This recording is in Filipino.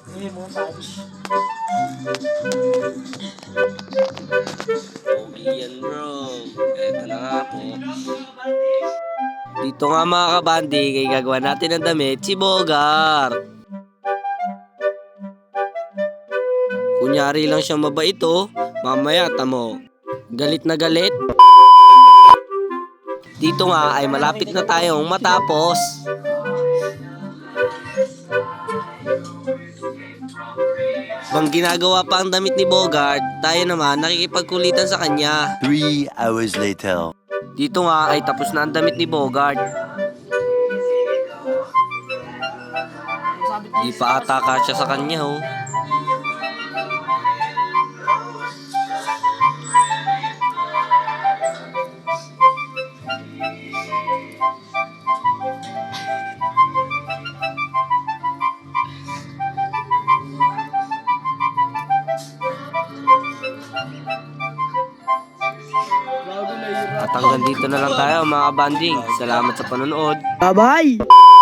Hindi mo touch. Okay yan bro. Eto na nga po. Dito nga mga kabandi, kay gagawa natin ng damit si Bogart. Kunyari lang siya mabait oh. Mamaya tamo, galit na galit. Dito nga ay malapit na tayong matapos. Bang ginagawa pa ang damit ni Bogart, tayo naman nakikipagkulitan sa kanya. 3 hours later. Dito nga ay tapos na ang damit ni Bogart. Di pa ata kasya sa kanya oh. Bago na yun. At hanggang dito na lang tayo mga banding. Salamat sa panonood. Bye-bye!